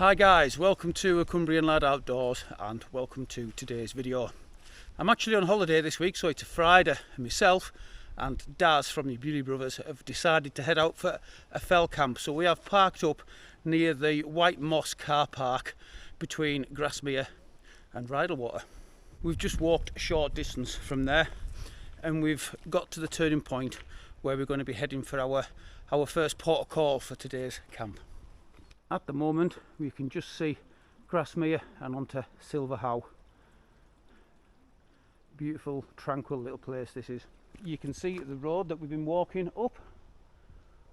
Hi guys, welcome to A Cumbrian Lad Outdoors and welcome to today's video. I'm actually on holiday this week, so it's a Friday, and myself and Daz from the Beauty Brothers have decided to head out for a fell camp. So we have parked up near the White Moss car park between Grasmere and Rydal. We've just walked a short distance from there and we've got to the turning point where we're going to be heading for our first port of call for today's camp. At the moment we can just see Grasmere and onto Silverhow. Beautiful, tranquil little place this is. You can see the road that we've been walking up,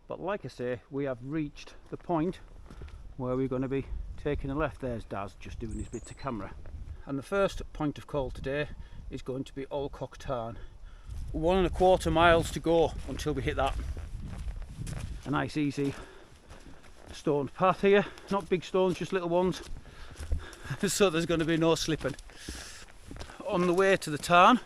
but like I say, we have reached the point where we're going to be taking a left. There's Daz just doing his bit to camera. And the first point of call today is going to be Alcock Tarn. 1.25 miles to go until we hit that. A nice easy stone path here, not big stones, just little ones, so there's going to be no slipping. On the way to the tarn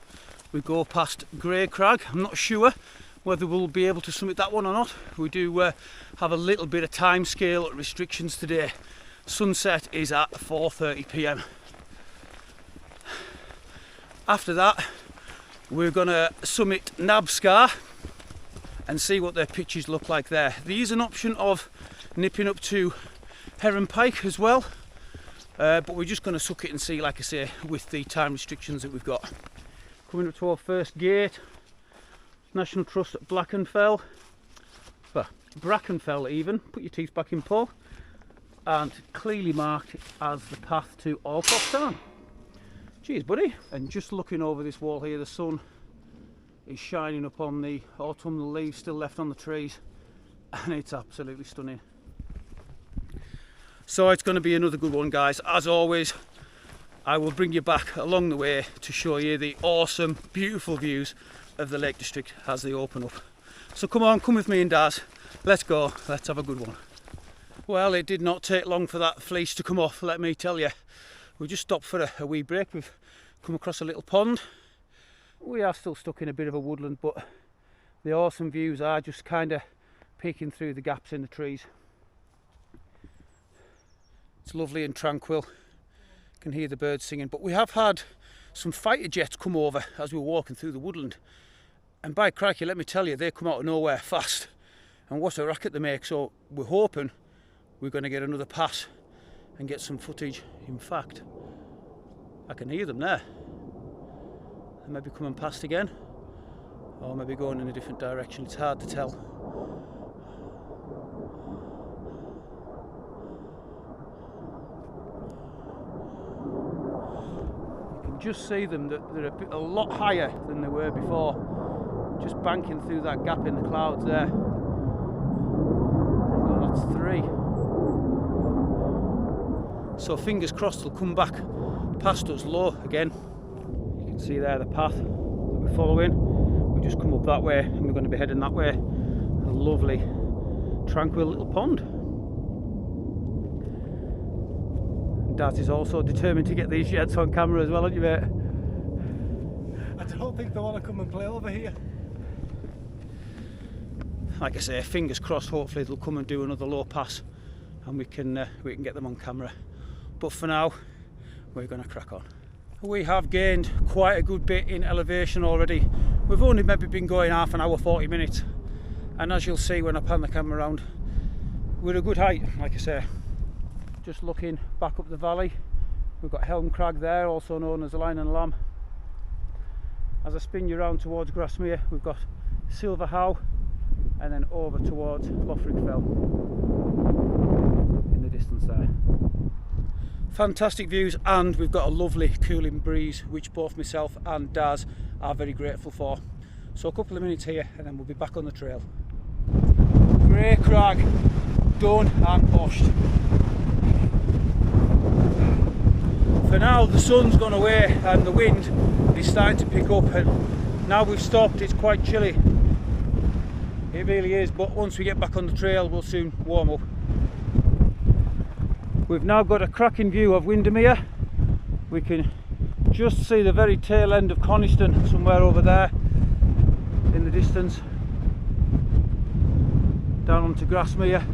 we go past Crag. I'm not sure whether we'll be able to summit that one or not. We do have a little bit of time scale restrictions today. Sunset is at 4:30 p.m. After that we're going to summit Nab Scar and see what their pitches look like there. There is an option of nipping up to Heron Pike as well, but we're just going to suck it and see, like I say, with the time restrictions that we've got. Coming up to our first gate, National Trust at Brackenfell even, put your teeth back in, Paul, and clearly marked as the path to Alcock Tarn. Cheers buddy. And just looking over this wall here, the sun is shining upon the autumnal leaves still left on the trees, and it's absolutely stunning. So it's going to be another good one, guys. As always, I will bring you back along the way to show you the awesome, beautiful views of the Lake District as they open up. So come on, come with me and Daz. Let's go, let's have a good one. Well, it did not take long for that fleece to come off, let me tell you. We just stopped for a wee break. We've come across a little pond. We are still stuck in a bit of a woodland, but the awesome views are just kind of peeking through the gaps in the trees. It's lovely and tranquil. Can hear the birds singing, but we have had some fighter jets come over as we were walking through the woodland, and by crikey, let me tell you, they come out of nowhere fast, and what a racket they make. So we're hoping we're going to get another pass and get some footage. In fact, I can hear them there. They may be coming past again, or maybe going in a different direction. It's hard to tell. Just see them, that they're a lot higher than they were before, just banking through that gap in the clouds there. Oh, that's 3. So fingers crossed they'll come back past us low again. You can see there the path that we're following. We just come up that way and we're going to be heading that way. A lovely tranquil little pond. Daz is also determined to get these jets on camera as well, aren't you, mate? I don't think they want to come and play over here. Like I say, fingers crossed, hopefully they'll come and do another low pass and we can get them on camera. But for now, we're going to crack on. We have gained quite a good bit in elevation already. We've only maybe been going half an hour, 40 minutes. And as you'll see when I pan the camera around, we're at a good height, like I say. Just looking back up the valley, we've got Crag there, also known as the Lion and Lamb. As I spin you around towards Grasmere, we've got Silverhow, and then over towards Fell in the distance there. Fantastic views, and we've got a lovely cooling breeze, which both myself and Daz are very grateful for. So a couple of minutes here and then we'll be back on the trail. Crag, done and washed. For now the sun's gone away and the wind is starting to pick up, and now we've stopped, it's quite chilly. It really is, but once we get back on the trail we'll soon warm up. We've now got a cracking view of Windermere. We can just see the very tail end of Coniston somewhere over there in the distance. Down onto Grasmere.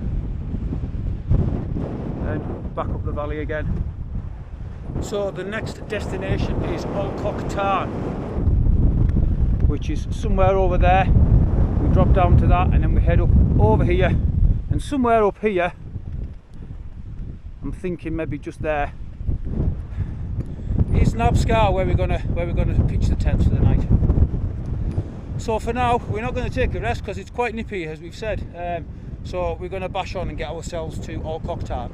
and back up the valley again. So the next destination is Alcock Tarn, which is somewhere over there. We drop down to that and then we head up over here, and somewhere up here, I'm thinking maybe just there, is Nab Scar, where we're gonna pitch the tents for the night. So for now we're not going to take a rest because it's quite nippy, as we've said, so we're going to bash on and get ourselves to Alcock Tarn.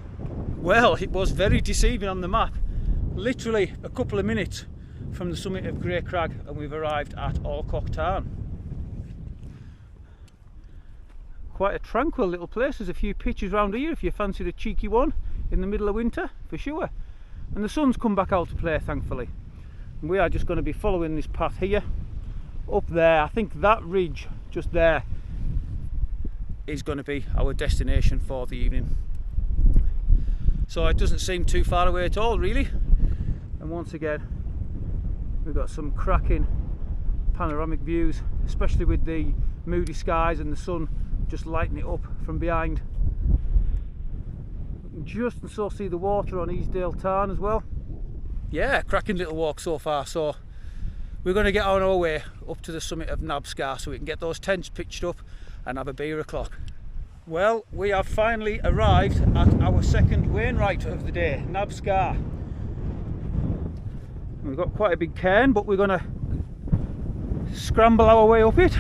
Well, it was very deceiving on the map. Literally a couple of minutes from the summit of Grey Crag and we've arrived at Alcock Tarn. Quite a tranquil little place. There's a few pitches round here if you fancied a cheeky one in the middle of winter, for sure. And the sun's come back out to play, thankfully. And we are just going to be following this path here up there. I think that ridge just there is going to be our destination for the evening. So it doesn't seem too far away at all, really. And once again, we've got some cracking panoramic views, especially with the moody skies and the sun just lighting it up from behind. We can just and so see the water on Easdale Tarn as well. Yeah, cracking little walk so far. So we're going to get on our way up to the summit of Nab Scar so we can get those tents pitched up and have a beer o'clock. Well, we have finally arrived at our second Wainwright of the day, Nab Scar. We've got quite a big cairn, but we're going to scramble our way up it.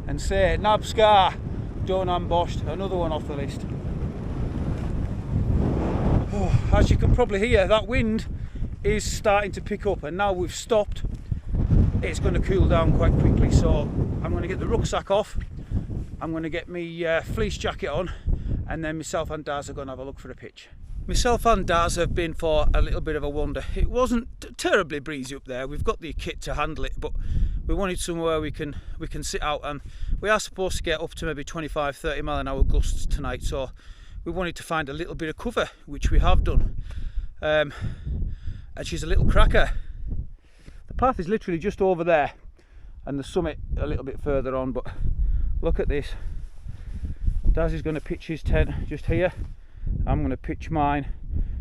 And say, Nab Scar, done ambushed, another one off the list. As you can probably hear, that wind is starting to pick up, and now we've stopped, it's going to cool down quite quickly. So I'm going to get the rucksack off, I'm going to get my fleece jacket on, and then myself and Daz are going to have a look for a pitch. Myself and Daz have been for a little bit of a wander. It wasn't terribly breezy up there, we've got the kit to handle it, but we wanted somewhere we can sit out, and we are supposed to get up to maybe 25-30 mile an hour gusts tonight, so we wanted to find a little bit of cover, which we have done. And she's a little cracker. The path is literally just over there and the summit a little bit further on, but look at this. Daz is going to pitch his tent just here. I'm going to pitch mine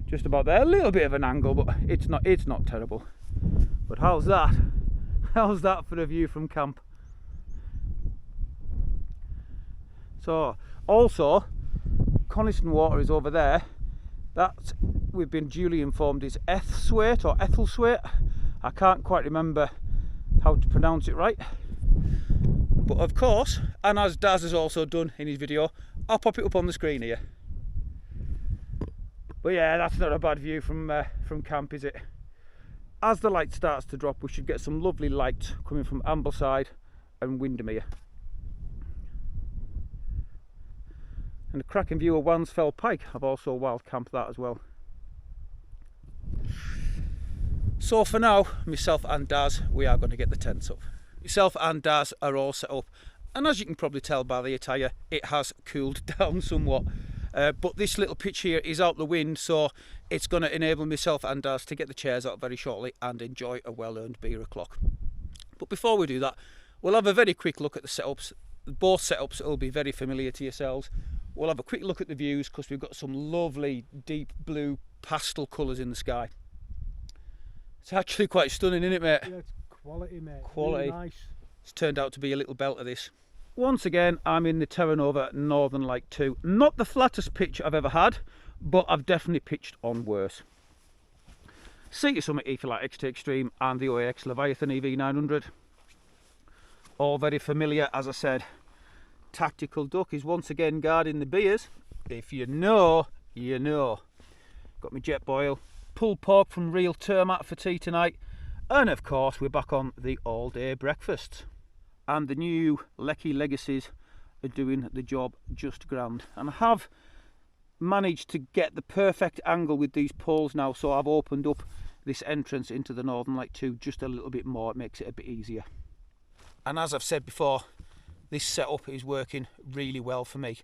just about there. A little bit of an angle, but it's not terrible. But how's that? How's that for a view from camp? So also, Coniston water is over there. That, we've been duly informed, is Ethswaite or Ethelswaite. I can't quite remember how to pronounce it right. But of course, and as Daz has also done in his video, I'll pop it up on the screen here. But yeah, that's not a bad view from camp, is it? As the light starts to drop, we should get some lovely lights coming from Ambleside and Windermere. And a cracking view of Wansfell Pike. I've also wild camped that as well. So for now, myself and Daz, we are going to get the tents up. Myself and Daz are all set up, and as you can probably tell by the attire, it has cooled down somewhat. But this little pitch here is out the wind, so it's going to enable myself and Daz to get the chairs out very shortly and enjoy a well-earned beer o'clock. But before we do that, we'll have a very quick look at the setups. Both setups will be very familiar to yourselves. We'll have a quick look at the views because we've got some lovely deep blue pastel colours in the sky. It's actually quite stunning, isn't it, mate? Yeah, it's quality, mate. Quality. Really nice. It's turned out to be a little belter, this. Once again, I'm in the Terra Nova Northern Light 2. Not the flattest pitch I've ever had, but I've definitely pitched on worse. Seater Summit E-Flight XT Extreme and the OAX Leviathan EV900. All very familiar, as I said. Tactical Duck is once again guarding the beers. If you know, you know. Got my jet boil, pulled pork from real Termat for tea tonight, and of course we're back on the all-day breakfast. And the new Lecky Legacies are doing the job just grand. And I have managed to get the perfect angle with these poles now, so I've opened up this entrance into the Northern Light 2 just a little bit more. It makes it a bit easier. And as I've said before, this setup is working really well for me.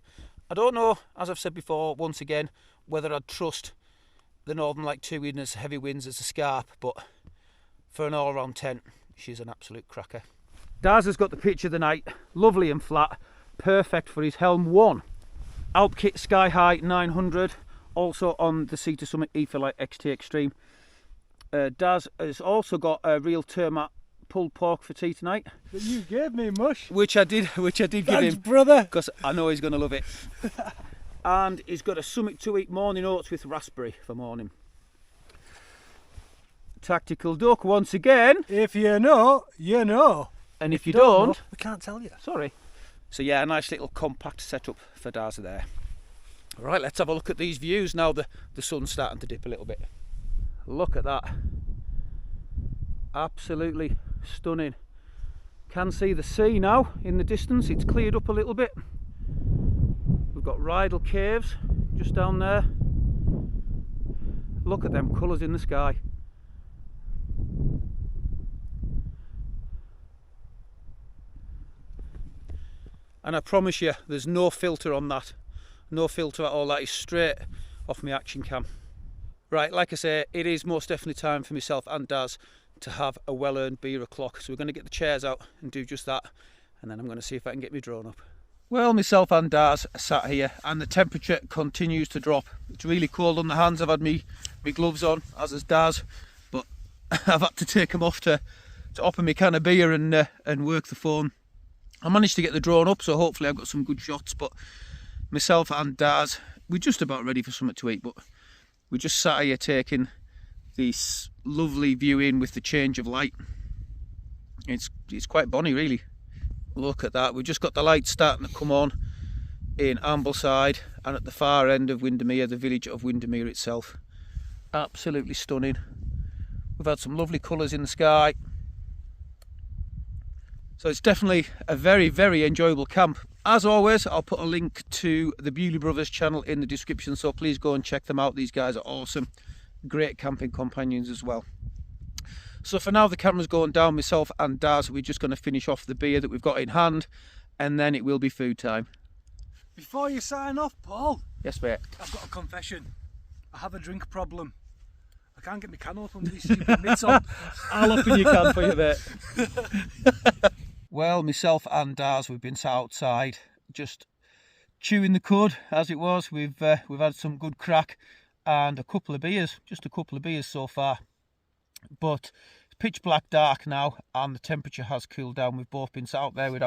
I don't know, as I've said before, once again, whether I'd trust the Northern Light 2 in as heavy winds as a Scarp, but for an all-round tent, she's an absolute cracker. Daz has got the pitch of the night, lovely and flat, perfect for his Helm 1. Alp kit Sky High 900, also on the Sea to Summit Etherlight XT Extreme. Daz has also got a real Termat pulled pork for tea tonight. That you gave me, Mush. Which I did give Thanks, him, brother. because I know he's going to love it. And he's got a Summit to Eat morning oats with raspberry for morning. Tactical duck once again. If you know, you know. And if you don't, know, we can't tell you. sorry. So yeah, a nice little compact setup for Daz there. Right, let's have a look at these views now the sun's starting to dip a little bit. Look at that. Absolutely stunning. Can see the sea now in the distance. It's cleared up a little bit. We've got Rydal Caves just down there. Look at them colours in the sky. And I promise you, there's no filter on that. No filter at all. That is straight off my action cam. Right, like I say, it is most definitely time for myself and Daz to have a well-earned beer o'clock. So we're going to get the chairs out and do just that. And then I'm going to see if I can get my drone up. Well, myself and Daz are sat here and the temperature continues to drop. It's really cold on the hands. I've had my gloves on, as has Daz. But I've had to take them off to offer me a can of beer and work the phone. I managed to get the drone up, so hopefully I've got some good shots. But myself and Daz, we're just about ready for something to eat, but we just sat here taking this lovely view in with the change of light. It's quite bonny, really. Look at that. We've just got the lights starting to come on in Ambleside and at the far end of Windermere, the village of Windermere itself. Absolutely stunning. We've had some lovely colours in the sky. So it's definitely a very, very enjoyable camp. As always, I'll put a link to the Bewley Brothers channel in the description, so please go and check them out. These guys are awesome. Great camping companions as well. So for now, the camera's going down. Myself and Daz, we're just going to finish off the beer that we've got in hand, and then it will be food time. Before you sign off, Paul. Yes, mate. I've got a confession. I have a drink problem. I can't get my can open with these stupid mitts on. I'll open your can for you, mate. Well, myself and Daz, we've been sat outside just chewing the cud as it was. We've had some good crack and a couple of beers, just a couple of beers so far. But it's pitch black dark now and the temperature has cooled down. We've both been sat out there with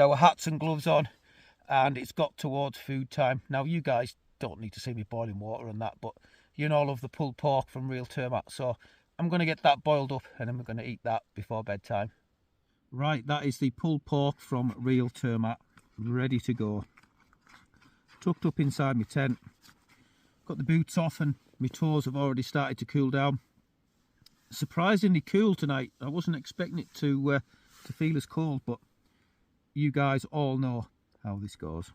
our hats and gloves on, and it's got towards food time. Now you guys don't need to see me boiling water and that, but you know I love the pulled pork from Real Termat, so I'm going to get that boiled up and then we're going to eat that before bedtime. Right, that is the pulled pork from Real Termat, ready to go. Tucked up inside my tent. Got the boots off and my toes have already started to cool down. Surprisingly cool tonight. I wasn't expecting it to feel as cold, but you guys all know how this goes.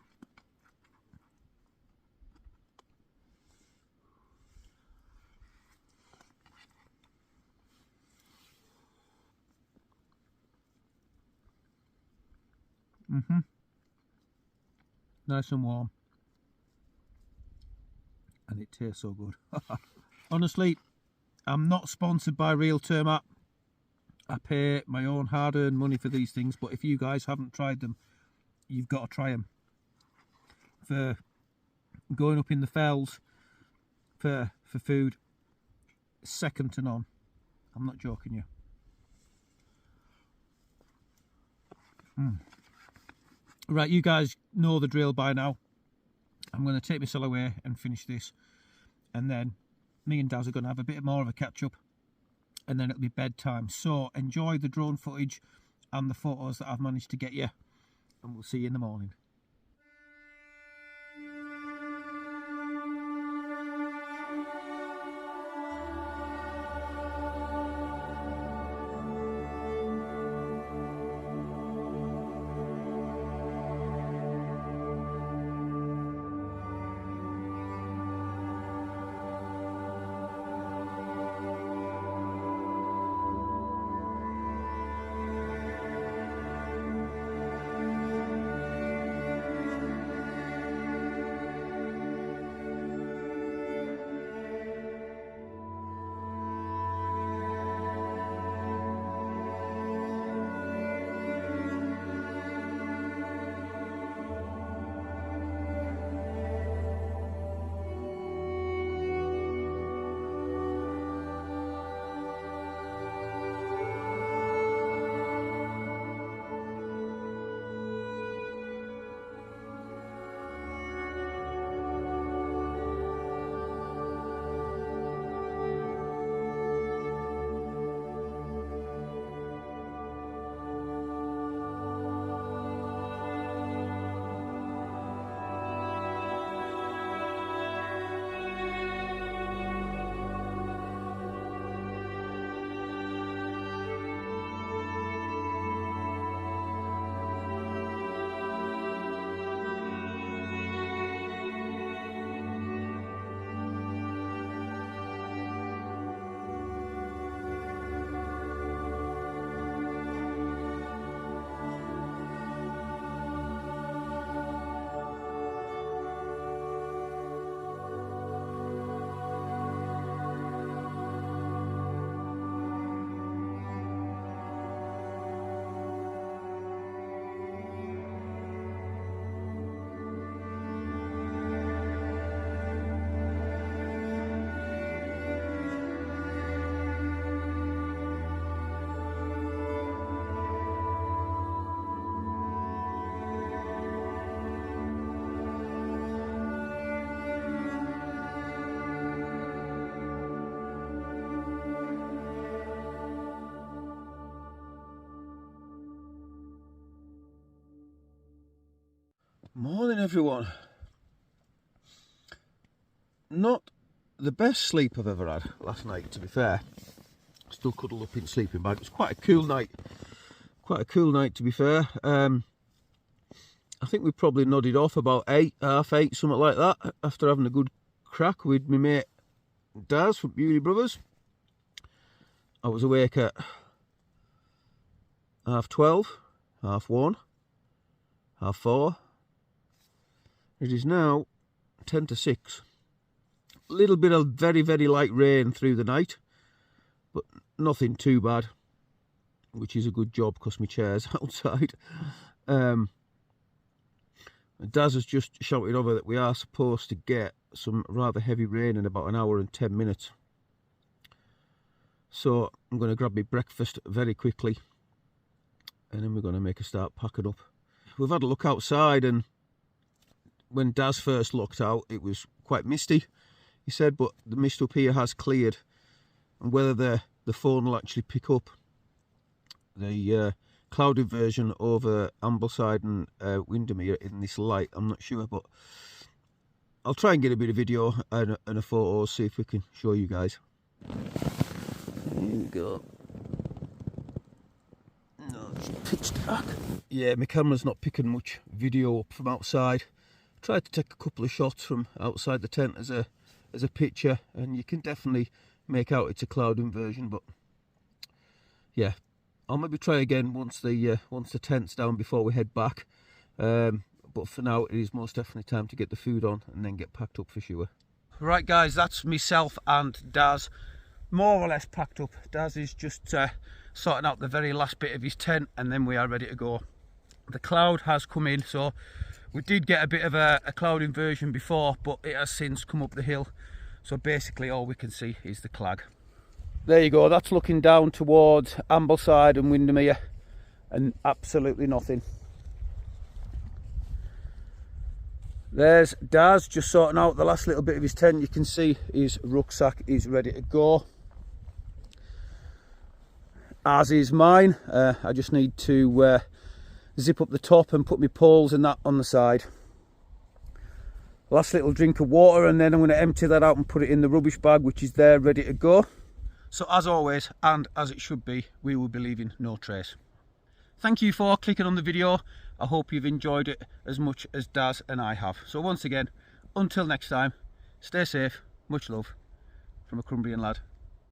Nice and warm, and it tastes so good. Honestly, I'm not sponsored by Real Termat. I pay my own hard-earned money for these things, but if you guys haven't tried them, you've got to try them. For going up in the fells for food, second to none. I'm not joking you. Right, you guys know the drill by now. I'm going to take myself away and finish this, and then me and Daz are going to have a bit more of a catch up, and then it'll be bedtime. So enjoy the drone footage and the photos that I've managed to get you, and we'll see you in the morning. Morning everyone. Not the best sleep I've ever had last night, to be fair. Still cuddled up in sleeping bag. It was quite a cool night. Quite a cool night, to be fair. I think we probably nodded off about 8, half 8, something like that, after having a good crack with my mate Daz from Beauty Brothers. I was awake at half 12, half 1, half 4. It is now 10 to 6. A little bit of very, very light rain through the night, but nothing too bad, which is a good job because my chair's outside. Daz has just shouted over that we are supposed to get some rather heavy rain in about an hour and 10 minutes. So I'm going to grab my breakfast very quickly and then we're going to make a start packing up. We've had a look outside, and when Daz first looked out it was quite misty, he said, but the mist up here has cleared, and whether the phone will actually pick up the cloud inversion over Ambleside and Windermere in this light, I'm not sure, but I'll try and get a bit of video and a photo, see if we can show you guys. Here we go. No, it's pitch dark. Yeah, my camera's not picking much video up from outside. Tried to take a couple of shots from outside the tent as a picture, and you can definitely make out it's a cloud inversion, but yeah, I'll maybe try again once the tent's down before we head back. But for now, it is most definitely time to get the food on and then get packed up for sure. Right guys, that's myself and Daz more or less packed up. Daz is just sorting out the very last bit of his tent, and then we are ready to go. The cloud has come in, so we did get a bit of a cloud inversion before, but it has since come up the hill. So basically all we can see is the Crag. There you go, that's looking down towards Ambleside and Windermere, and absolutely nothing. There's Daz just sorting out the last little bit of his tent. You can see his rucksack is ready to go, as is mine. I just need to zip up the top and put my poles and that on the side. Last little drink of water, and then I'm going to empty that out and put it in the rubbish bag, which is there ready to go. So as always, and as it should be, we will be leaving no trace. Thank you for clicking on the video. I hope you've enjoyed it as much as Daz and I have. So once again, until next time, stay safe, much love from a Cumbrian lad.